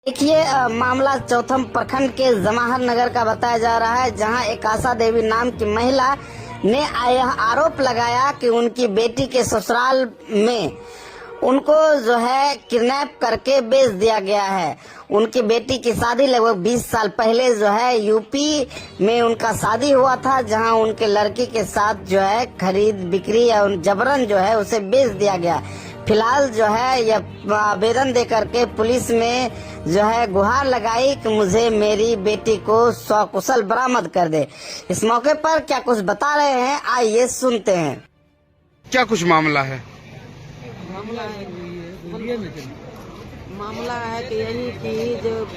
देखिए मामला चौथम प्रखंड के जमाहर नगर का बताया जा रहा है, जहां एक आशा देवी नाम की महिला ने यह आरोप लगाया कि उनकी बेटी के ससुराल में उनको जो है किडनैप करके बेच दिया गया है। उनकी बेटी की शादी लगभग 20 साल पहले जो है यूपी में उनका शादी हुआ था, जहां उनके लड़की के साथ जो है खरीद बिक्री या जबरन जो है उसे बेच दिया गया। फिलहाल जो है यह आवेदन दे करके पुलिस में जो है गुहार लगाई कि मुझे मेरी बेटी को सकुशल बरामद कर दे। इस मौके पर क्या कुछ बता रहे हैं, आइए सुनते हैं। क्या कुछ मामला है? मामला है कि यही कि जो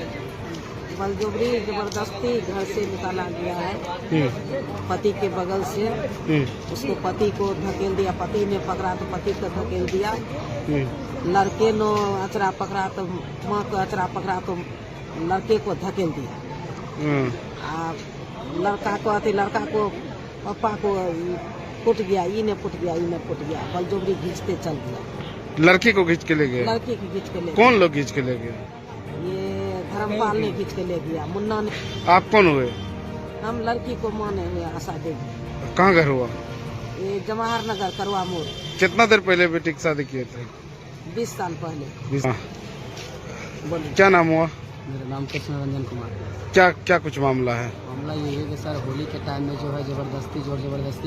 बलजबरी जबरदस्ती घर से निकाला गया है पति के बगल से। उसको पति को धकेल दिया, पति ने पकड़ा तो पति को धकेल दिया। लड़के ने अचरा पकड़ा तो माँ को अचरा पकड़ा तो लड़के को धकेल दिया। लड़का को पापा को पुट गया, इन्हें पुट गया, इन्हें पुट गया। बलजबरी खींचते चल गया। लड़की को खींच के ले गए? लड़की को खींच के ले। कौन लोग खींच के ले गए? ये धर्मपाल ने खींच के ले गया, मुन्ना ने। आप कौन हुए? हम लड़की को माने हुए आशा देवी। कहाँ घर हुआ? ये जवाहर नगर करवा मोड़। कितना देर पहले बेटी की शादी किए थे? 20 साल पहले। क्या नाम हुआ? मेरा नाम कृष्ण रंजन कुमार। क्या कुछ मामला है? मामला ये है कि सर होली के टाइम में जो है जबरदस्ती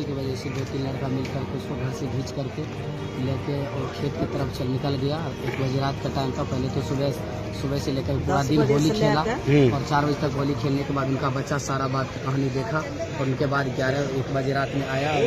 की वजह से 2-3 लड़का मिलकर के उसको घर से खींच करके लेके और खेत की तरफ निकल गया। 1 बजे रात का टाइम था। पहले तो सुबह से लेकर पूरा दिन होली खेला और 4 बजे तक होली खेलने के बाद उनका बच्चा सारा बात की कहानी देखा और उनके बाद 11-1 बजे रात में आया और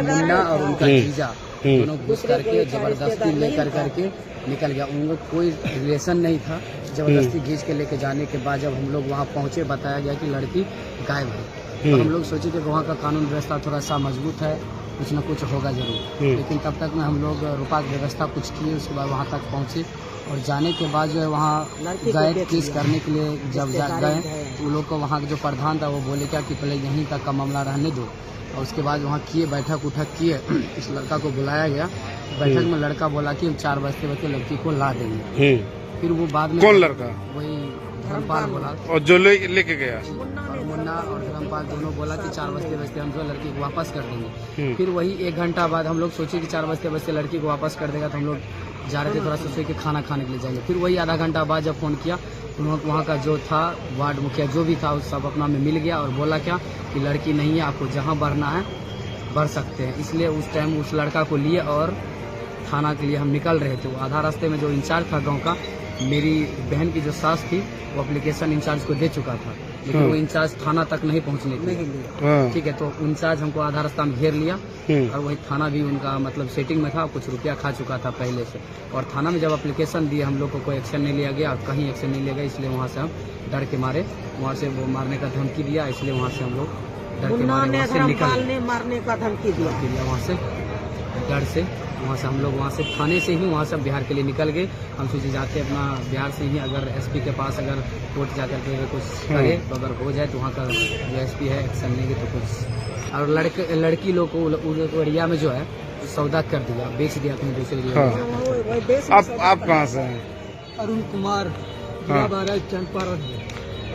मुन्ना और उनका जीजा दोनों घुस करके जबरदस्ती लेकर करके निकल गया। उन लोग कोई रिलेशन नहीं था। जबरदस्ती खींच के लेके जाने के बाद जब हम लोग वहाँ पहुँचे, बताया गया कि लड़की गायब है। तो हम लोग सोचे कि वहाँ का कानून व्यवस्था थोड़ा सा मजबूत है, कुछ न कुछ होगा जरूर। लेकिन तब तक में हम लोग रुपाक व्यवस्था कुछ किए, उसके बाद वहाँ तक पहुँचे और जाने के बाद जो है वहाँ गए केस करने के लिए। जब गए वो लोग को वहाँ जो प्रधान था वो बोले क्या कि पहले यहीं तक का मामला रहने दो। और उसके बाद वहाँ किए बैठक किए। इस लड़का को बुलाया गया बैठक में। लड़का बोला कि 4 बजते लड़की को ला देंगे। फिर वो बाद में कौन लड़का? वही धर्मपाल बोला। और जो लेके गया मुन्ना और धर्मपाल दोनों बोला कि 4 बजते हम जो लड़की को वापस कर देंगे। फिर वही 1 घंटा बाद हम लोग सोचे कि 4 बजते लड़की को वापस कर देगा, तो हम लोग जा रहे थे थोड़ा सोचे कि खाना खाने के लिए जाएंगे। फिर वही आधा घंटा बाद जब फोन किया तो वहाँ का जो था वार्ड मुखिया जो भी था उस सब अपना में मिल गया और बोला क्या कि लड़की नहीं है, आपको जहाँ बढ़ना है बढ़ सकते हैं। इसलिए उस टाइम उस लड़का को लिए और थाना के लिए हम निकल रहे थे। वो आधा रास्ते में जो इंचार्ज था गांव का, मेरी बहन की जो सास थी, वो एप्लीकेशन इंचार्ज को दे चुका था, लेकिन वो इंचार्ज थाना तक नहीं पहुंचने के लिए। ठीक है, तो इंचार्ज हमको आधा रास्ता में घेर लिया और वही थाना भी उनका मतलब सेटिंग में था, कुछ रुपया खा चुका था पहले से। और थाना में जब एप्लीकेशन दिए हम लोग को कोई एक्शन नहीं लिया गया, कहीं एक्शन नहीं लिया गया। इसलिए वहाँ से हम डर के मारे, वहाँ से वो मारने का धमकी दिया, इसलिए वहाँ से हम लोग डर के मारे वहाँ से निकल। मारने का धमकी दिया वहाँ से डर से। वहाँ से हम लोग वहाँ से थाने से ही वहाँ से बिहार के लिए निकल गए। हम सोचे जाते अपना बिहार से ही अगर एसपी के पास अगर कोर्ट जा करके अगर कुछ करे तो अगर हो जाए तो वहाँ का जो एसपी है एक्शन लेंगे तो कुछ। और लड़की लोग को उस एरिया में जो है सौदा कर दिया, बेच दिया अपने दूसरे एरिया। आप कहाँ से हैं? अरुण कुमार, चंपारण।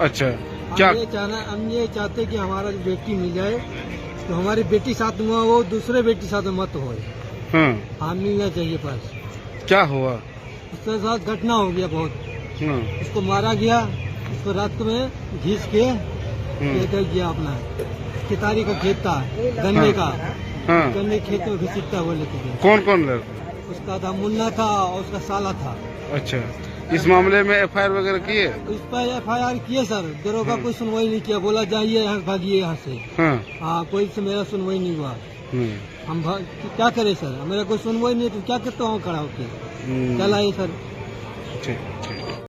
अच्छा, क्या हम ये चाहते कि हमारा बेटी मिल जाए, तो हमारी बेटी साथ में वो दूसरे बेटी साथ मत हो। हाँ, मिलना चाहिए। पास क्या हुआ? उसके साथ घटना हो गया बहुत। उसको मारा गया, उसको रात में घींच के लेकर गया। अपना कितारी का खेत था, गन्ने का, गन्ने खेत में घसीटता हुआ लेके गया। कौन लड़का? उसका था मुन्ना था और उसका साला था। अच्छा, इस मामले में FIR वगैरह किए? इस पर FIR किए सर। दरोगा कोई सुनवाई नहीं किया, बोला जाइए यहाँ भागिए यहाँ से। हाँ, कोई से मेरा सुनवाई नहीं हुआ। हम क्या करें सर, मेरा कोई सुनवाई नहीं है तो क्या करता हूँ खड़ा होके। चला ये सर। ठीक।